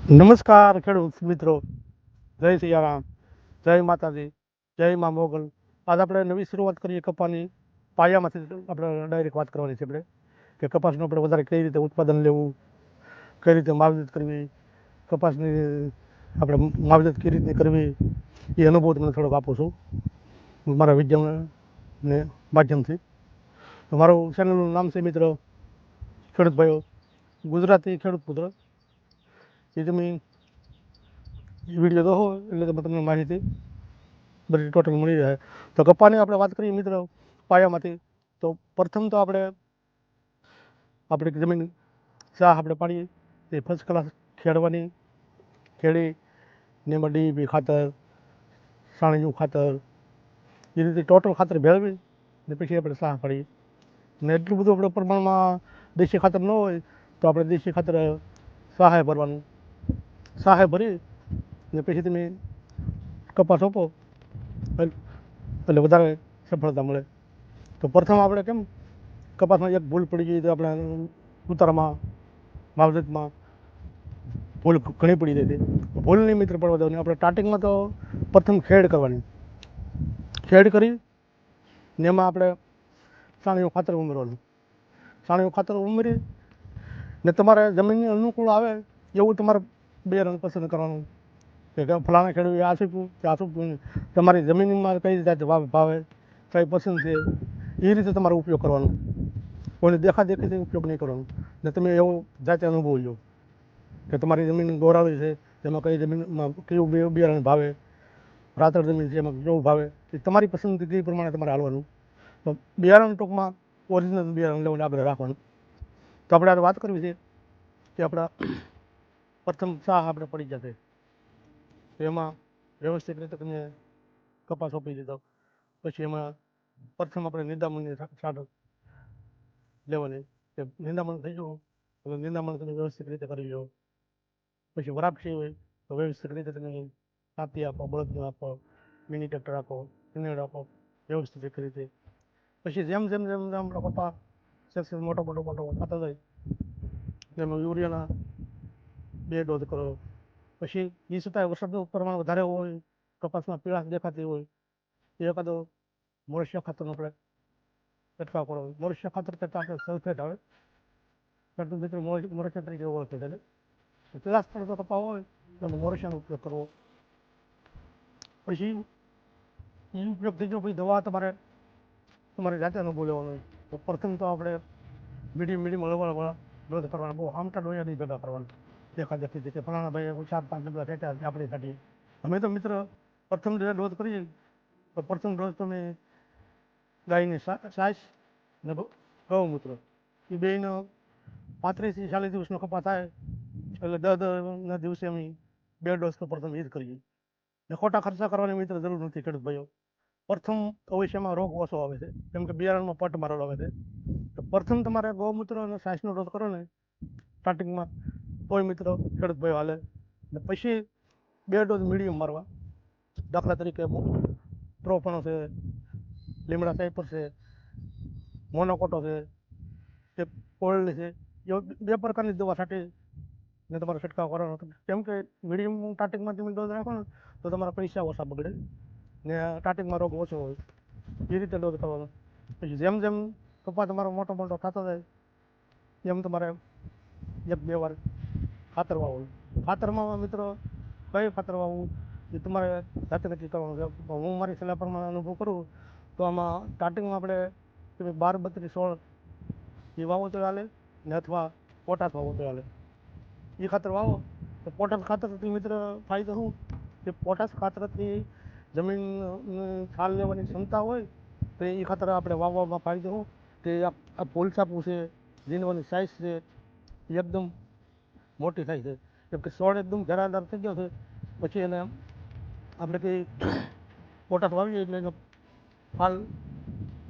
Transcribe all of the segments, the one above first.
નમસ્કાર ખેડૂત મિત્રો, જય સિયારામ, જય માતાજી, જય મા મોગલ. આજ આપણે નવી શરૂઆત કરીએ કપાસની પાયામાંથી આપણે ડાયરેક્ટ વાત કરવાની છે આપણે કે કપાસનું આપણે વધારે કઈ રીતે ઉત્પાદન લેવું, કઈ રીતે માવજત કરવી, કપાસની આપણે માવજત કઈ રીતે કરવી એ અનુભવ તમને થોડોક આપું છું મારા વિજ્ઞાનને માધ્યમથી. તો મારું ચેનલનું નામ છે મિત્રો ખેડૂત ભાઈઓ ગુજરાતી ખેડૂત પુત્ર. એ તમે વિડીયો દો એટલે તમને માહિતી બધી ટોટલ મળી જાય. તો કપાસની આપણે વાત કરીએ મિત્રો પાયામાંથી, તો પ્રથમ તો આપણે જમીન શાહ આપણે પાડીએ એ ફર્સ્ટ ક્લાસ ખેડવાની, ખેડી ને એમાં ડીઈપી ખાતર, સાણીયું ખાતર એ રીતે ટોટલ ખાતર ભેળવી ને પછી આપણે શાહ પાડીએ. ને એટલું બધું આપણે પ્રમાણમાં દેશી ખાતર ન હોય તો આપણે દેશી ખાતર શાહે ભરવાનું. શાહે ભરી ને પછી તમે કપાસ રોપો એટલે વધારે સફળતા મળે. તો પ્રથમ આપણે કેમ કપાસમાં એક ભૂલ પડી ગઈ તો આપણે ઉતારામાં માવજતમાં ભૂલ ઘણી પડી જાય હતી. ભૂલ નહીં મિત્ર પડવા દેવાની. આપણે સ્ટાર્ટિંગમાં તો પ્રથમ ખેડ કરવાની, ખેડ કરી ને એમાં આપણે સાણીયું ખાતર ઉમેરવાનું. સાણીયું ખાતર ઉમેરી ને તમારે જમીનની અનુકૂળ આવે એવું તમારે બિયારણ પસંદ કરવાનું કે ફલાણા ખેડૂત આ શીખવું કે આ શીખવું. તમારી જમીનમાં કઈ રીતે ભાવે, કઈ પસંદ છે એ રીતે તમારે ઉપયોગ કરવાનો. કોઈને દેખાદેખીથી ઉપયોગ નહીં કરવાનો. ને તમે એવો જાતે અનુભવ લો કે તમારી જમીન ગોરાળી છે તેમાં કઈ જમીનમાં કેવું બિયારણ ભાવે, રાતળ જમીન છે એમાં કેવું ભાવે, એ તમારી પસંદગી પ્રમાણે તમારે હાલવાનું. તો બિયારણ ટૂંકમાં ઓરિજિનલ બિયારણ લેવાનું આપણે રાખવાનું. તો આપણે આ વાત કરવી છે કે આપણા પ્રથમ શાહ આપણે પડી જશે તો એમાં વ્યવસ્થિત રીતે તમે કપાસ સોંપી દીધો. પછી એમાં પ્રથમ આપણે નિંદામણની છાંટ લેવાની કે નિંદામણ થઈ ગયું એટલે નિંદામણ તમે વ્યવસ્થિત રીતે કરી લો. પછી વરાપસી હોય તો વ્યવસ્થિત રીતે તમે કાપી આપો, બળદને આપો, મિની ટ્રેક્ટર આપો, ટિનેડ આપો વ્યવસ્થિત રીતે. પછી જેમ જેમ જેમ જેમ આપણો કપાસ સેક્શન મોટો થતો જાય એમાં યુરિયાના 2 ડોઝ કરો. પછી એ છતાંય વરસાદનું પ્રમાણ વધારે હોય, કપાસમાં પીળાશ દેખાતી હોય એ એકાદો મોરસિયા ખાતરનો આપણે છંટકાવ કરો. મોરસિયા ખાતર કરતાં આપણે સલ્ફેટ આવે ખેડૂત મિત્રો મોરસિયા તરીકે ઓળખે છે. પીળાશ પડતો કપાસ હોય તો મોરસિયાનો ઉપયોગ કરવો. પછી એ ઉપયોગ થઈ ગયો પછી દવા તમારે જાતે અનુભવ લેવાનો. તો પ્રથમ તો આપણે મીડિયમ હળવા ડોઝ કરવાના, બહુ આમટા ડોયા નહીં ભેગા કરવાના દેખાદેખી કે ફલાણા ભાઈ 4-5 ડબલા ફેંટ્યા આપણે કાઢીએ. અમે તો મિત્ર પ્રથમ ડોઝ કરીએ તો પ્રથમ ડોઝ તમે ગાયની છાશ ને ગૌમૂત્ર એ બેયનો 35 થી 40 દિવસનો કપાસ થાય એટલે 10 દિવસે અમે 2 ડોઝ તો પ્રથમ એ જ કરીએ. ને ખોટા ખર્ચા કરવાની મિત્ર જરૂર નથી ખેડૂત ભાઈઓ. પ્રથમ અવશ્યમાં રોગ ઓછો આવે છે કેમ કે બિયારણમાં પટ મારેલો આવે છે. તો પ્રથમ તમારે ગૌમૂત્ર અને છાશનો ડોઝ કરો ને સ્ટાર્ટિંગમાં તોય મિત્રો ખેડૂત ભાઈઓ હાલે. ને પછી 2 ડોઝ મીડિયમ મારવા. દાખલા તરીકે પ્રોફણો છે, લીમડા સાઈપર છે, મોનોકોટો છે, કે કોલ્ડ છે, એવા 2 પ્રકારની દવા છાંટી ને તમારે છંટકાવ કરવાનો. કેમ કે મીડિયમ સ્ટાર્ટિંગમાં તમે ડોઝ રાખો ને તો તમારા પૈસા ઓછા બગડે ને સ્ટાર્ટિંગમાં રોગ ઓછો હોય એ રીતે ડોઝ કરવાનો. પછી જેમ જેમ કપાસ તમારો મોટો થતો જાય એમ તમારે 1-2 વાર ખાતર વાવવું. ખાતરમાં મિત્રો કયું ખાતર વાવવું એ તમારે જાતે નક્કી કરવાનું છે. હું મારી સલાહ પ્રમાણે અનુભવ કરું તો આમાં સ્ટાર્ટિંગમાં આપણે તમે 12-32-16 એ વાવો તો ચાલે ને અથવા પોટાશ વાવો તો ચાલે. એ ખાતર વાવો તો પોટાશ ખાતરથી મિત્ર ફાયદો શું કે પોટાશ ખાતરથી જમીન છાલ લેવાની ક્ષમતા હોય તો એ ખાતર આપણે વાવવામાં ફાયદો શું કે આ પોલસાપું છે, જીનવાની સાઇઝ છે એ એકદમ મોટી થાય છે. કેમ કે છોડ એકદમ ઘરાદાર થઈ ગયો છે પછી એને આપણે કંઈ પોટાશ વાવીએ એટલે એનો ફાલ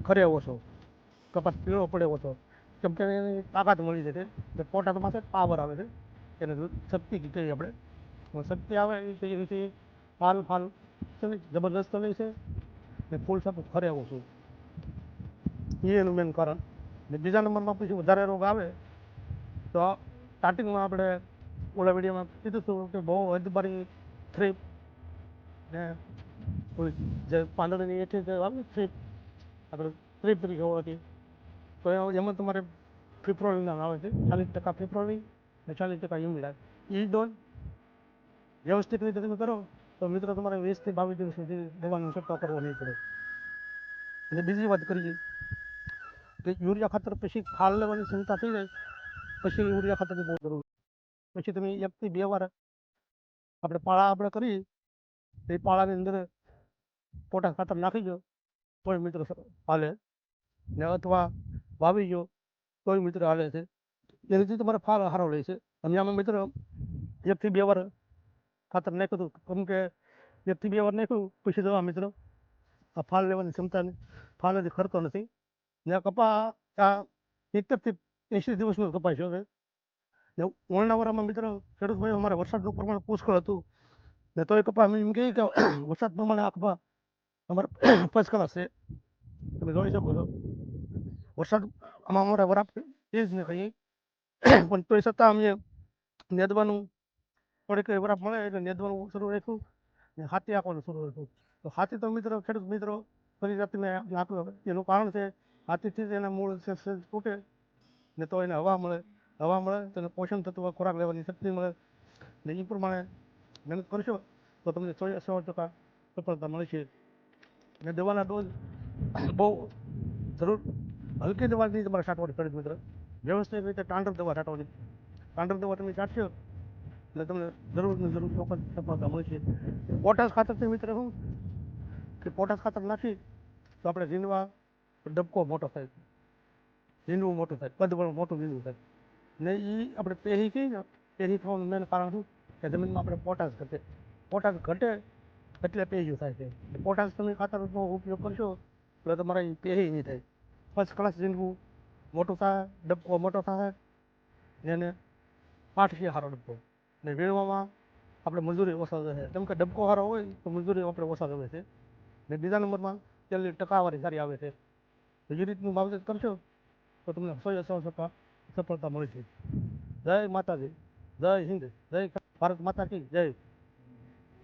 ખરે ઓછો, કપાસ પીળો પડે ઓછો કેમ કે એની તાકાત મળી જાય છે. એટલે પોટાશમાં છે પાવર આવે છે એને શક્તિ કહીએ આપણે. શક્તિ આવે એ રીતે ફાલ જબરદસ્ત લે છે ને ફૂલ સાપ ખરે ઓછું એ એનું મેન કારણ. ને બીજા નંબરમાં પછી વધારે રોગ આવે તો સ્ટાર્ટિંગમાં આપણે ઓલા વિડીયોમાં કીધું હતું કે બહુ હદબારી થ્રીપ ને ઓલી જે પાંદડાની એથી જે આવે ને થ્રીપ આપણે થ્રીપ તરીકે હોવાથી તો એમાં તમારે ફિપ્રોલિન નામ આવે છે 40% ફિપ્રોલિન ને 40% યુમિલા એ ડોઝ વ્યવસ્થિત રીતે તમે કરો તો મિત્રો તમારે 20 થી 22 દિવસ સુધી દવાનો છંટકાવ કરવો નહીં પડે. અને બીજી વાત કરીએ કે યુરિયા ખાતર પછી ફાલ લેવાની ચિંતા થઈ જાય પછી યુરિયા ખાતરની બહુ જરૂર. પછી તમે 1 થી 2 વાર આપણે પાળા કરીએ તો એ પાળાની અંદર પોટાશ ખાતર નાખી દો તોય મિત્રો હાલે ને અથવા વાવી ગયો તોય મિત્રો હાલે છે. એનાથી તમારે ફાલ સારો રહે છે. અને આમાં મિત્રો 1 થી 2 વાર ખાતર નાખ્યું હતું, કેમ કે 1 થી 2 વાર નાખ્યું પછી દવા મિત્રો આ ફાલ લેવાની ક્ષમતા ફાલ નથી ખરતો નથી ને કપા આ 70 થી 80 દિવસનો કપાય છે. હવે ને ઓળના વારામાં મિત્રો ખેડૂત ભાઈ અમારે વરસાદનું પ્રમાણ પુષ્કળ હતું ને તોય કપા અમે એમ કહીએ કે વરસાદ પ્રમાણે આ કપા અમારે ફર્સ્ટ ક્લાસ છે. તમે જોઈ શકો છો વરસાદ આમાં અમારે વરાપ એ જ ને કહીએ પણ તોય છતાં અમે નેદવાનું થોડીક વરાપ મળે એટલે નેદવાનું શરૂ રાખ્યું ને હાથી આપવાનું શરૂ રાખ્યું. તો હાથી તો મિત્રો ખેડૂત મિત્રો ફરી જાતિ મેં આપ્યું. એનું કારણ છે હાથીથી જ એના મૂળ તૂટે ને તો એને હવા મળે તો એને પોષણ તત્વ ખોરાક લેવાની શક્તિ મળે ને એ પ્રમાણે મહેનત કરશો તો તમને 100% સફળતા મળશે. ને દવાના ડોઝ બહુ જરૂર હલકી દવાથી તમારે છાંટવાની ખેડૂત મિત્ર, વ્યવસ્થિત રીતે ટાંડર દવા છાંટવાની. ટાંડર દવા તમે છાંટશો એટલે તમને જરૂર ચોક્કસ સફળતા મળશે. પોટાશ ખાતરથી મિત્ર શું કે પોટાશ ખાતર નાખી તો આપણે રીંગવા ડબકો મોટો થાય, રીંગવું મોટું થાય, કદ મોટું રીંગવું થાય ને એ આપણે પેહી કહીએ ને પેહી થવાનું મેન કારણ શું કે જમીનમાં આપણે પોટાશ ઘટે એટલે પેહ્યું થાય છે. પોટાશ તમે ખાતરનો ઉપયોગ કરશો એટલે તમારે પેહી નહીં થાય, ફર્સ્ટ ક્લાસ રીંગવું મોટું થાય, ડબકો મોટો થાય ને એને પાઠીએ સારો ડબકો ને વીણવામાં આપણે મજૂરી ઓછા રહે, કેમ કે ડબકો સારો હોય તો મજૂરી આપણે ઓછા રહે છે. ને બીજા નંબરમાં તેલની ટકાવારી સારી આવે છે. તો એ રીતનું માવજત કરશો તો તમને 100% સફળતા મળે છે. જય માતાજી, જય હિન્દ, જય ભારત માતા કી જય.